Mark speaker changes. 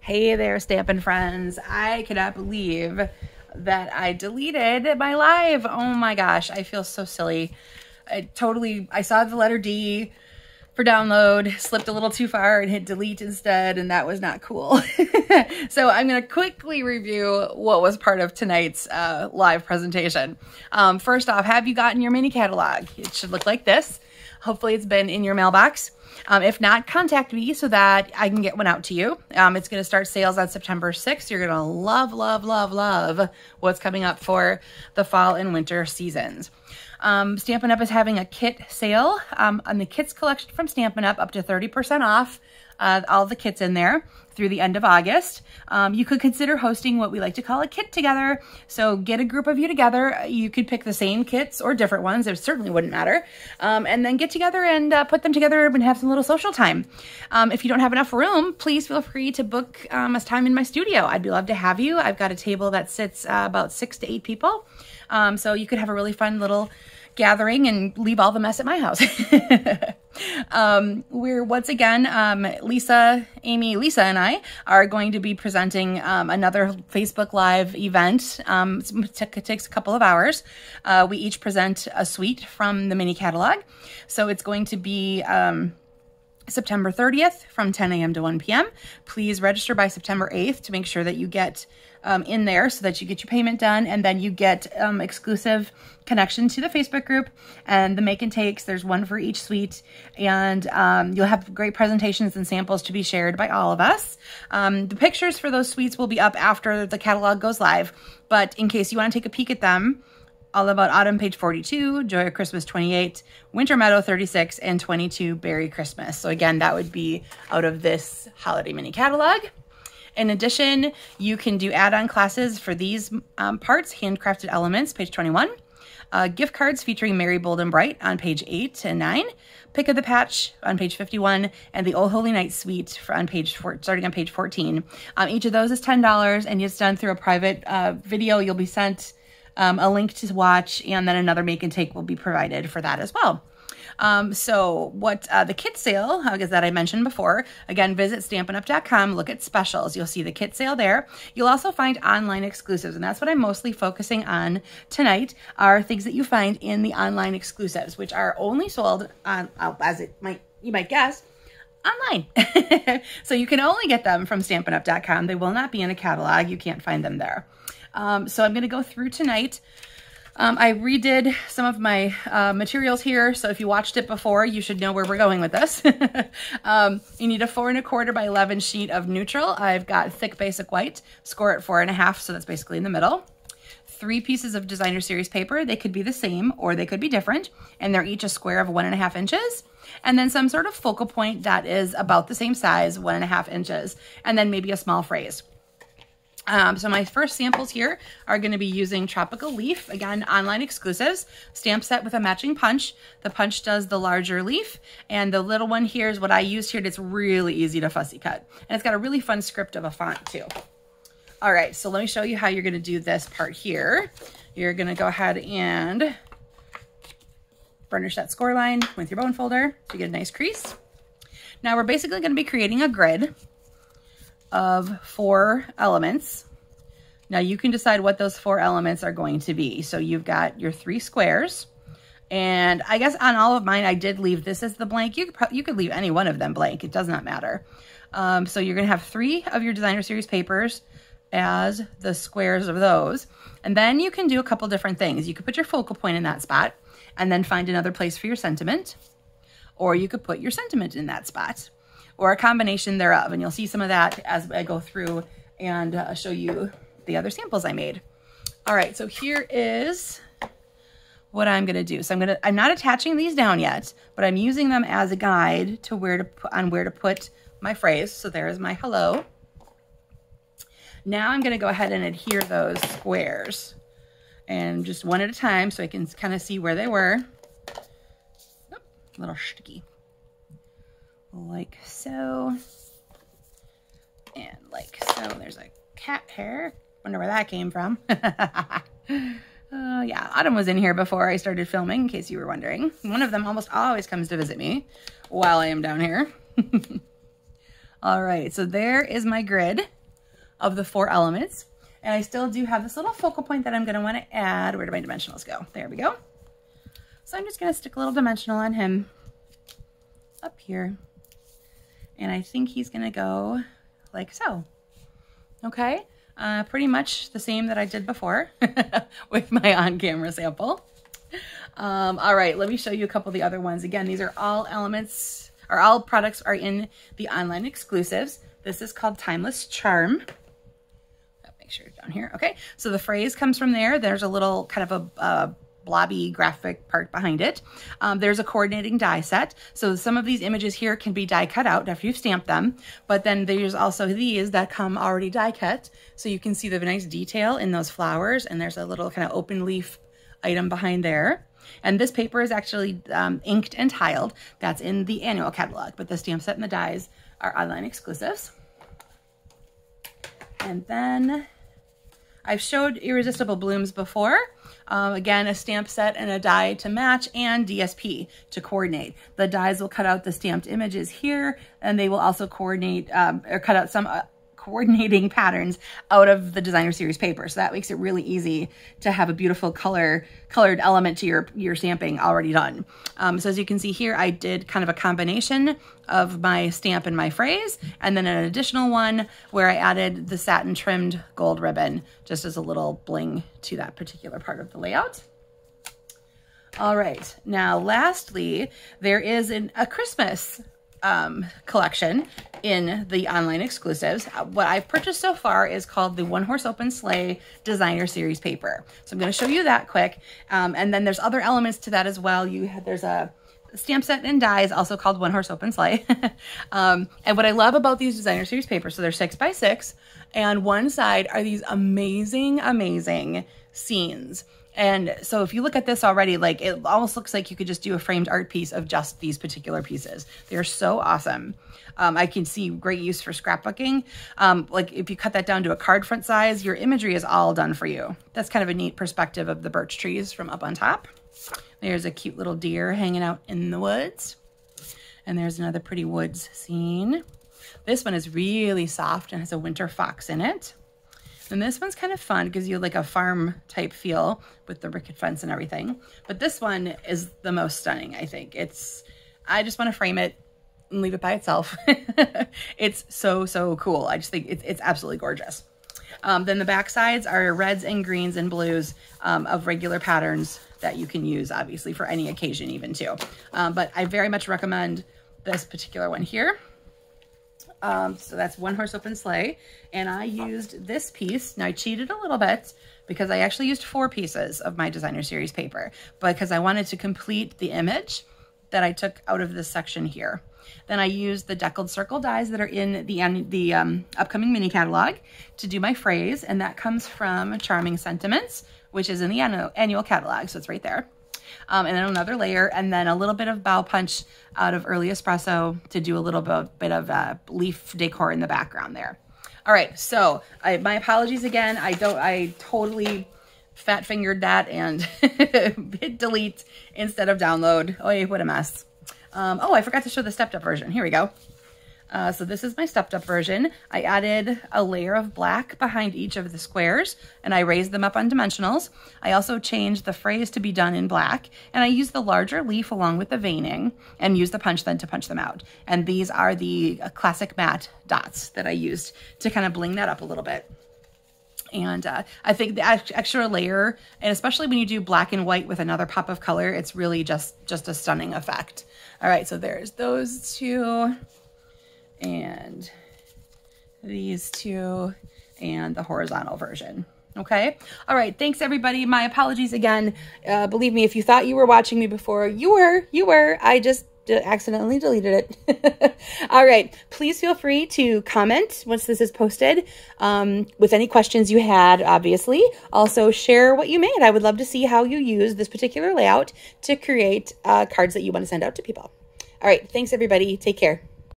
Speaker 1: Hey there, Stampin' friends. I cannot believe that I deleted my live. Oh my gosh, I feel so silly. I saw the letter D for download, slipped a little too far and hit delete instead, and that was not cool. So I'm going to quickly review what was part of tonight's live presentation. First off, have you gotten your mini catalog? It should look like this. Hopefully it's been in your mailbox. If not, contact me so that I can get one out to you. It's going to start sales on September 6th. You're going to love, love, love, love what's coming up for the fall and winter seasons. Stampin' Up! Is having a kit sale on the kits collection from Stampin' up to 30% off all the kits in there through the end of August. You could consider hosting what we like to call a kit together. So get a group of you together. You could pick the same kits or different ones. It certainly wouldn't matter. And then get together and put them together and have some little social time. If you don't have enough room, please feel free to book a time in my studio. I'd be love to have you. I've got a table that sits about 6 to 8 people. So you could have a really fun little gathering and leave all the mess at my house. We're once again, Lisa, and I are going to be presenting another Facebook Live event. It takes a couple of hours. We each present a suite from the mini catalog. So it's going to be September 30th from 10 a.m. to 1 p.m. Please register by September 8th to make sure that you get in there so that you get your payment done, and then you get exclusive connection to the Facebook group and the make and takes. There's one for each suite, and you'll have great presentations and samples to be shared by all of us. The pictures for those suites will be up after the catalog goes live, but in case you want to take a peek at them, All About Autumn, page 42, Joy of Christmas 28, Winter Meadow 36, and 22, Berry Christmas. So again, that would be out of this holiday mini catalog. In addition, you can do add-on classes for these parts, Handcrafted Elements, page 21, gift cards featuring Merry, Bold, and Bright on page 8 and 9, Pick of the Patch on page 51, and the Oh Holy Night Suite on page starting on page 14. Each of those is $10, and it's done through a private video. You'll be sent a link to watch, and then another make and take will be provided for that as well. So what the kit sale, as that I mentioned before, again, visit stampinup.com, look at specials. You'll see the kit sale there. You'll also find online exclusives, and that's what I'm mostly focusing on tonight, are things that you find in the online exclusives, which are only sold on, you might guess, online. So you can only get them from stampinup.com. They will not be in a catalog. You can't find them there. So I'm going to go through tonight. I redid some of my materials here, so if you watched it before, you should know where we're going with this. You need a 4 1/4 by 11 sheet of neutral. I've got thick basic white, score at 4 1/2, so that's basically in the middle. 3 pieces of designer series paper. They could be the same or they could be different, and they're each a square of 1 1/2 inches. And then some sort of focal point that is about the same size, 1 1/2 inches, and then maybe a small phrase. So my first samples here are going to be using Tropical Leaf, again, online exclusives, stamp set with a matching punch. The punch does the larger leaf, and the little one here is what I used here. It's really easy to fussy cut, and it's got a really fun script of a font too. All right, so let me show you how you're going to do this part here. You're going to go ahead and burnish that score line with your bone folder to get a nice crease. Now we're basically going to be creating a grid of 4 elements. Now you can decide what those 4 elements are going to be. So you've got your 3 squares, and I guess on all of mine I did leave this as the blank. You could leave any one of them blank. It does not matter. So you're going to have 3 of your designer series papers as the squares of those, and then you can do a couple different things. You could put your focal point in that spot and then find another place for your sentiment, or you could put your sentiment in that spot, or a combination thereof. And you'll see some of that as I go through and show you the other samples I made. All right, so here is what I'm gonna do. So I'm not attaching these down yet, but I'm using them as a guide to where to put my phrase. So there's my hello. Now I'm gonna go ahead and adhere those squares, and just one at a time so I can kind of see where they were. Oh, a little sticky. Like so, and like so. There's a cat hair. Wonder where that came from. Yeah, Autumn was in here before I started filming, in case you were wondering. One of them almost always comes to visit me while I am down here. All right, so there is my grid. of the 4 elements. And I still do have this little focal point that I'm going to want to add. Where do my dimensionals go? There we go. So I'm just going to stick a little dimensional on him up here. And I think he's going to go like so. Okay. Pretty much the same that I did before with my on-camera sample. All right, let me show you a couple of the other ones. Again, these are all elements, or all products are in the online exclusives. This is called Timeless Charm. Make sure it's down here. Okay, so the phrase comes from there. There's a little kind of a blobby graphic part behind it. There's a coordinating die set. So some of these images here can be die cut out after you've stamped them, but then there's also these that come already die cut. So you can see the nice detail in those flowers, and there's a little kind of open leaf item behind there. And this paper is actually inked and tiled. That's in the annual catalog, but the stamp set and the dies are online exclusives. And then I've showed Irresistible Blooms before. Again, a stamp set and a die to match, and DSP to coordinate. The dies will cut out the stamped images here, and they will also coordinate or cut out some coordinating patterns out of the designer series paper. So that makes it really easy to have a beautiful colored element to your stamping already done. So as you can see here, I did kind of a combination of my stamp and my phrase, and then an additional one where I added the satin trimmed gold ribbon just as a little bling to that particular part of the layout. All right, now lastly, there is a Christmas collection in the online exclusives. What I've purchased so far is called the One Horse Open Sleigh Designer Series paper. So I'm going to show you that quick. And then there's other elements to that as well. There's a stamp set and dies also called One Horse Open Sleigh. And what I love about these designer series papers, so they're 6x6, and one side are these amazing, amazing scenes. And so if you look at this already, like it almost looks like you could just do a framed art piece of just these particular pieces. They're so awesome. I can see great use for scrapbooking. Like if you cut that down to a card front size, your imagery is all done for you. That's kind of a neat perspective of the birch trees from up on top. There's a cute little deer hanging out in the woods. And there's another pretty woods scene. This one is really soft and has a winter fox in it. And this one's kind of fun, gives you like a farm type feel with the ricket fence and everything. But this one is the most stunning, I think. I just want to frame it and leave it by itself. It's so cool. I just think it's absolutely gorgeous. Then the back sides are reds and greens and blues of regular patterns that you can use, obviously, for any occasion even too. But I very much recommend this particular one here. So that's One Horse Open Sleigh, and I used this piece. Now I cheated a little bit because I actually used 4 pieces of my designer series paper because I wanted to complete the image that I took out of this section here. Then I used the Deckled Circle dies that are in the upcoming mini catalog to do my phrase, and that comes from Charming Sentiments, which is in the annual catalog, so it's right there. And then another layer, and then a little bit of bow punch out of Early Espresso to do a little bit of leaf decor in the background there. All right, so my apologies again. I totally fat fingered that and hit delete instead of download. Oh, what a mess. Oh, I forgot to show the stepped up version. Here we go. So this is my stepped up version. I added a layer of black behind each of the squares, and I raised them up on dimensionals. I also changed the phrase to be done in black, and I used the larger leaf along with the veining and used the punch then to punch them out. And these are the classic matte dots that I used to kind of bling that up a little bit. And I think the extra layer, and especially when you do black and white with another pop of color, it's really just a stunning effect. All right, so there's those two, and these two, and the horizontal version. Okay. All right. Thanks everybody. My apologies again. Believe me, if you thought you were watching me before, you were. I just accidentally deleted it. All right. Please feel free to comment once this is posted with any questions you had, obviously. Also share what you made. I would love to see how you use this particular layout to create cards that you want to send out to people. All right. Thanks everybody. Take care.